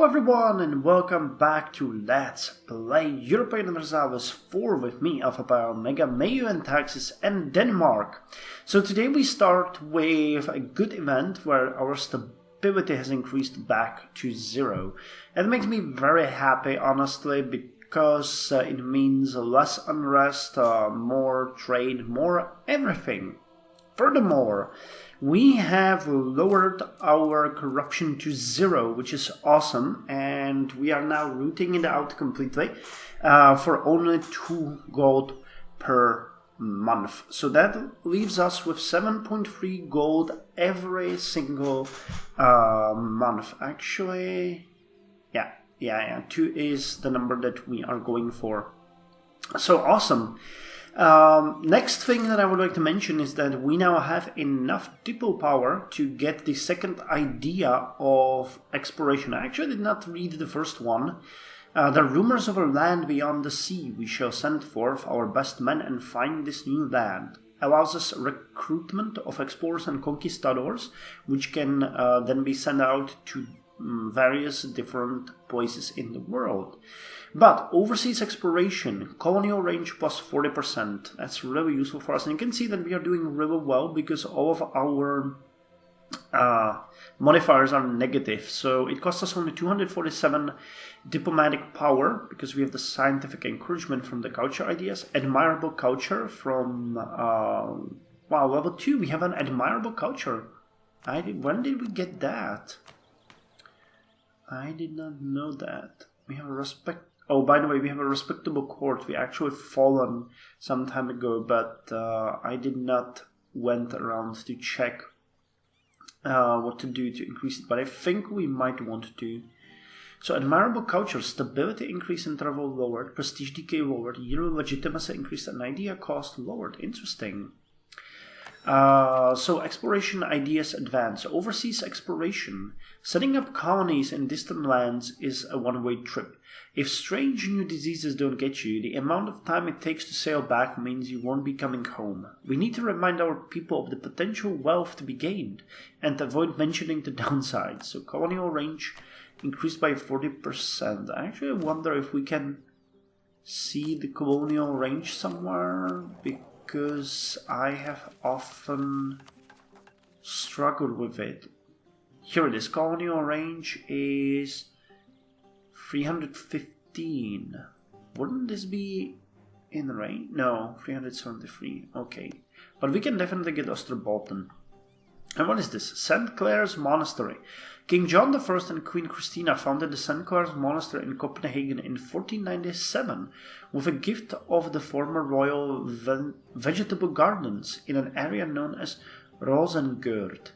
Hello everyone and welcome back to Let's Play Europa Universalis IV with me, Alfapiomega, Meiou and Taxes and Denmark. So today we start with a good event where our stability has increased back to 0. It makes me very happy, honestly, because it means less unrest, more trade, more everything. Furthermore, we have lowered our corruption to 0, which is awesome, and we are now rooting it out completely for only 2 gold per month. So that leaves us with 7.3 gold every single month. Actually, yeah, 2 is the number that we are going for. So awesome. Next thing that I would like to mention is that we now have enough depot power to get the second idea of exploration. I actually did not read the first one. The rumors of a land beyond the sea. We shall send forth our best men and find this new land. Allows us recruitment of explorers and conquistadors, which can then be sent out to various different places in the world. But overseas exploration, colonial range plus 40%. That's really useful for us. And you can see that we are doing really well because all of our modifiers are negative. So it costs us only 247 diplomatic power because we have the scientific encouragement from the culture ideas. Admirable culture from, wow, level 2. We have an admirable culture. When did we get that? I did not know that. We have a respect. Oh, by the way, we have a respectable court. We actually fallen some time ago, but I did not went around to check what to do to increase it. But I think we might want to. So admirable culture, stability increase in travel lowered, prestige decay lowered, yearly legitimacy increased, and idea cost lowered. Interesting. So exploration ideas advance. Overseas exploration. Setting up colonies in distant lands is a one-way trip. If strange new diseases don't get you, the amount of time it takes to sail back means you won't be coming home. We need to remind our people of the potential wealth to be gained and avoid mentioning the downsides. So colonial range increased by 40%. I actually wonder if we can see the colonial range somewhere, because I have often struggled with it. Here it is. Colonial range is 315. Wouldn't this be in range? No, 373. Okay. But we can definitely get Osterbolten. And what is this? St. Clair's Monastery. King John I and Queen Christina founded the St. Clair's Monastery in Copenhagen in 1497 with a gift of the former royal vegetable gardens in an area known as Rosengård.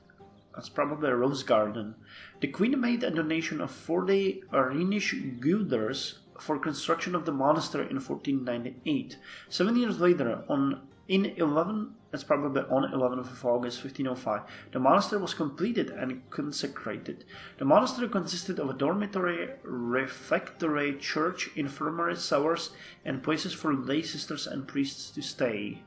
That's probably a rose garden. The Queen made a donation of 40 Rhenish guilders for construction of the monastery in 1498. 7 years later, on 11th of August 1505, the monastery was completed and consecrated. The monastery consisted of a dormitory, refectory, church, infirmary, cellars, and places for lay sisters and priests to stay.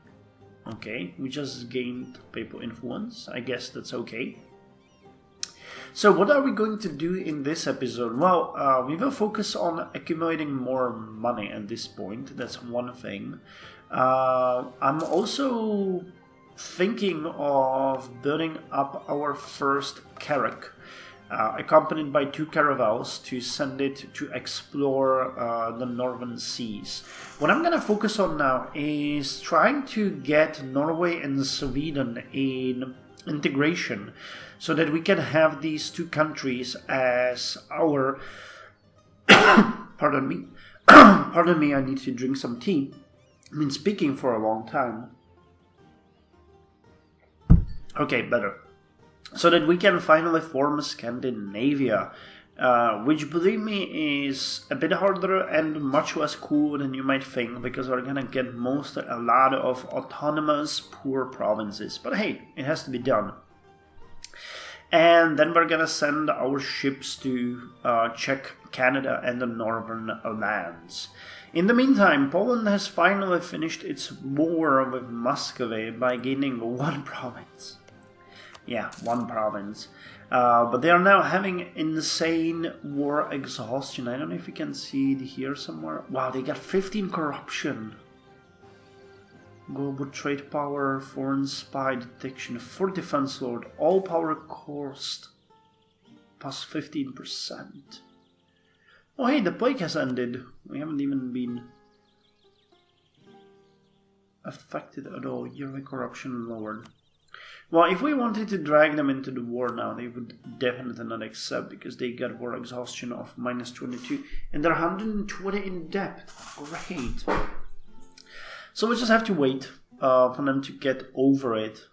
Okay, we just gained papal influence. I guess that's okay. So what are we going to do in this episode? Well, we will focus on accumulating more money at this point. That's one thing. I'm also thinking of building up our first carrack, accompanied by 2 caravels to send it to explore the northern seas. What I'm going to focus on now is trying to get Norway and Sweden in integration so that we can have these 2 countries as our pardon me, I need to drink some tea. I've been speaking for a long time. Okay, better. So that we can finally form Scandinavia, which, believe me, is a bit harder and much less cool than you might think, because we're gonna get a lot of autonomous poor provinces. But hey, it has to be done. And then we're gonna send our ships to check Canada and the northern lands. In the meantime, Poland has finally finished its war with Muscovy by gaining 1 province. Yeah, 1 province. But they are now having insane war exhaustion. I don't know if you can see it here somewhere. Wow, they got 15 corruption. Global trade power, foreign spy detection, 4 defense lord, all power cost plus 15%. Oh hey, the plague has ended. We haven't even been affected at all. Yearly corruption lowered. Well, if we wanted to drag them into the war now, they would definitely not accept, because they got war exhaustion of -22 and they're 120 in debt. Great. So we just have to wait for them to get over it.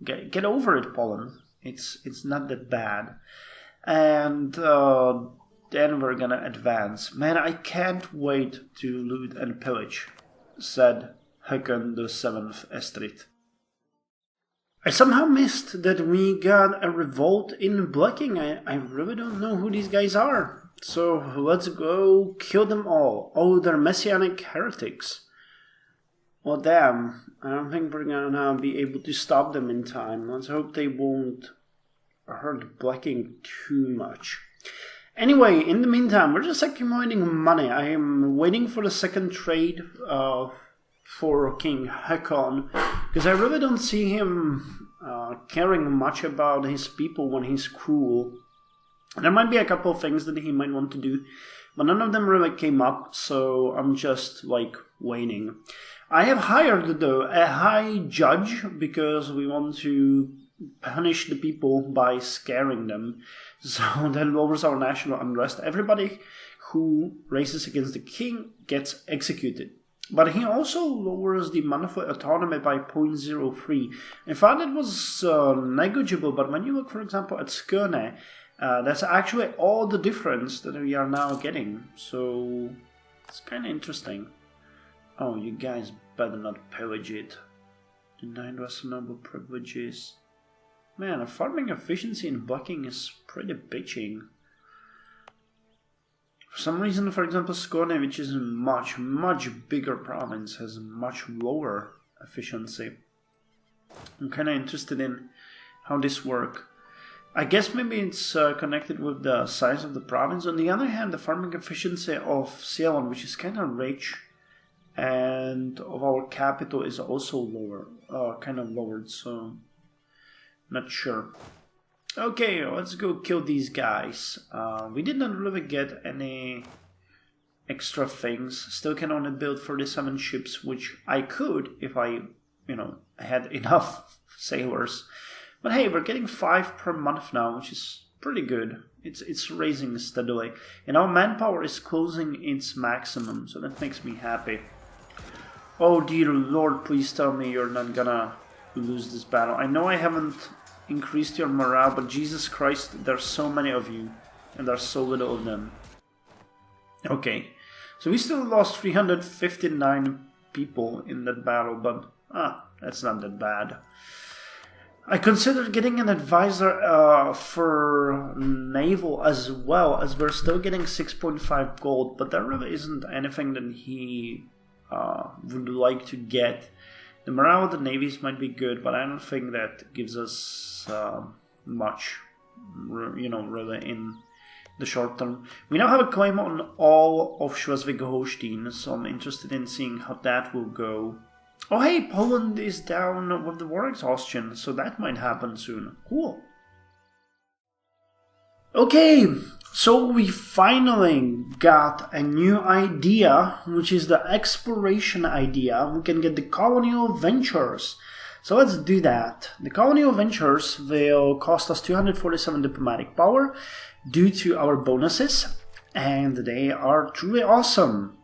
Get over it, Poland. It's not that bad. And then we're gonna advance. Man, I can't wait to loot and pillage, said Haakon the 7th Estrid. I somehow missed that we got a revolt in blocking. I really don't know who these guys are. So let's go kill them all. Oh, they're messianic heretics. Well, damn. I don't think we're gonna be able to stop them in time. Let's hope they won't hurt blocking too much. Anyway, in the meantime, we're just accumulating money. I am waiting for the second trade for King Haakon, because I really don't see him caring much about his people when he's cruel. There might be a couple of things that he might want to do, but none of them really came up, so I'm just like waiting. I have hired, though, a high judge, because we want to punish the people by scaring them. So that lowers our national unrest. Everybody who races against the king gets executed. But he also lowers the monetary autonomy by 0.03. I thought it was negligible, but when you look, for example, at Skåne, that's actually all the difference that we are now getting. So it's kind of interesting. Oh, you guys better not pillage it. Denied reasonable privileges. Man, farming efficiency in blocking is pretty bitching. For some reason, for example, Skåne, which is a much bigger province, has much lower efficiency. I'm kind of interested in how this works. I guess maybe it's connected with the size of the province. On the other hand, the farming efficiency of Ceylon, which is kind of rich, and of our capital is also lower, kind of lowered, so not sure. Okay, let's go kill these guys. We did not really get any extra things. Still can only build 37 ships, which I could if I, had enough sailors. But hey, we're getting 5 per month now, which is pretty good. It's raising steadily. And our manpower is closing its maximum, so that makes me happy. Oh dear Lord, please tell me you're not gonna lose this battle. I know I haven't increased your morale, but Jesus Christ, there's so many of you, and there's so little of them. Okay, so we still lost 359 people in that battle, but that's not that bad. I considered getting an advisor for naval as well, as we're still getting 6.5 gold, but there really isn't anything that he would like to get. The morale of the navies might be good, but I don't think that gives us much, really in the short term. We now have a claim on all of Schleswig-Holstein, so I'm interested in seeing how that will go. Oh hey, Poland is down with the war exhaustion, so that might happen soon. Cool. Okay, so we finally got a new idea, which is the exploration idea. We can get the colonial ventures. So let's do that. The colonial ventures will cost us 247 diplomatic power due to our bonuses, and they are truly awesome.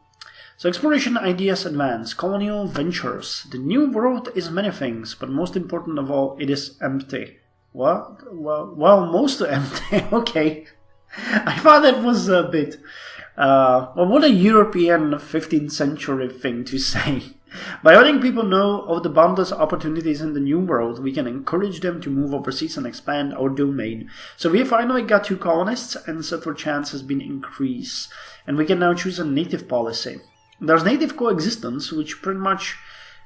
So exploration ideas advance, colonial ventures. The new world is many things, but most important of all, it is empty. What? Well, mostly empty. Okay. I thought that was a bit... well, what a European 15th century thing to say. By letting people know of the boundless opportunities in the new world, we can encourage them to move overseas and expand our domain. So we finally got 2 colonists, and settler chance has been increased. And we can now choose a native policy. There's native coexistence, which pretty much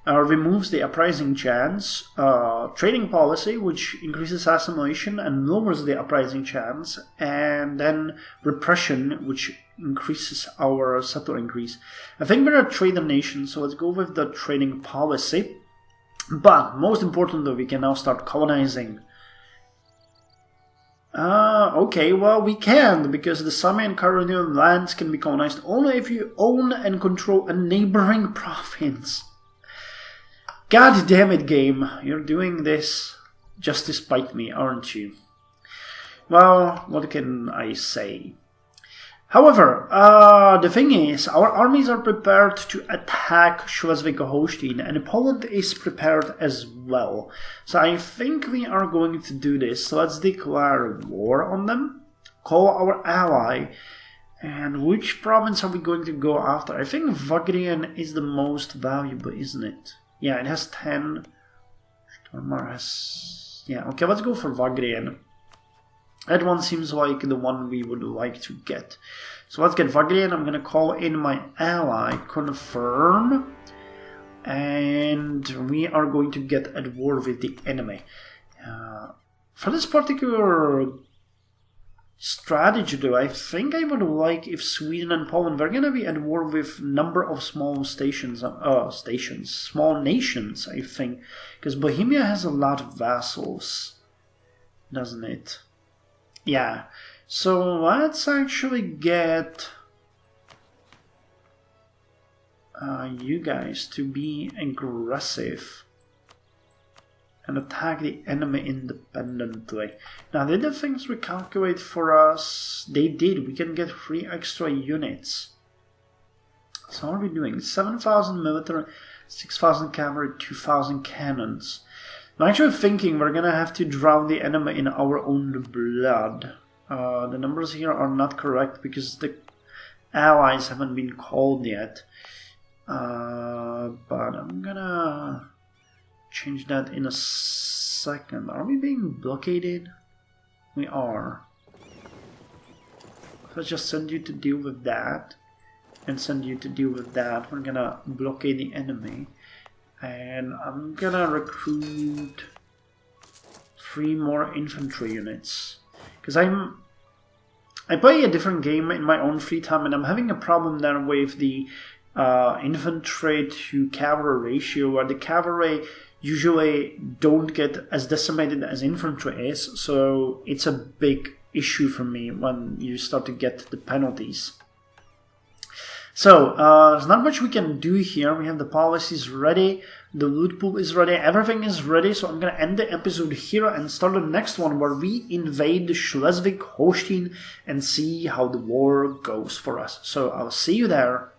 removes the uprising chance, trading policy, which increases assimilation and lowers the uprising chance, and then repression, which increases our settler increase. I think we're a trader nation, so let's go with the trading policy. But most importantly, we can now start colonizing. Okay, well, we can, because the Sami and Carolinian lands can be colonized only if you own and control a neighboring province. God damn it, game. You're doing this just to spite me, aren't you? Well, what can I say? However, the thing is, our armies are prepared to attack Schleswig-Holstein, and Poland is prepared as well. So I think we are going to do this. So let's declare war on them, call our ally, and which province are we going to go after? I think Wagrien is the most valuable, isn't it? Yeah, it has 10. Stormar has... Yeah, okay, let's go for Wagrien. That one seems like the one we would like to get. So let's get Wagrien. I'm going to call in my ally, confirm. And we are going to get at war with the enemy. For this particular strategy, though, I think I would like if Sweden and Poland were going to be at war with number of small small nations, I think. Because Bohemia has a lot of vassals, doesn't it? Yeah, so let's actually get you guys to be aggressive and attack the enemy independently. Now, did the things recalculate for us? They did. We can get 3 extra units. So what are we doing? 7,000 military, 6,000 cavalry, 2,000 cannons. I'm actually thinking we're gonna have to drown the enemy in our own blood. The numbers here are not correct because the allies haven't been called yet. But I'm gonna change that in a second. Are we being blockaded? We are. Let's just send you to deal with that. And send you to deal with that. We're gonna blockade the enemy. And I'm gonna recruit 3 more infantry units. Because I play a different game in my own free time, and I'm having a problem there with the infantry to cavalry ratio, where the cavalry usually don't get as decimated as infantry is, so it's a big issue for me when you start to get the penalties. So, there's not much we can do here. We have the policies ready, the loot pool is ready, everything is ready. So I'm going to end the episode here and start the next one where we invade Schleswig-Holstein and see how the war goes for us. So I'll see you there.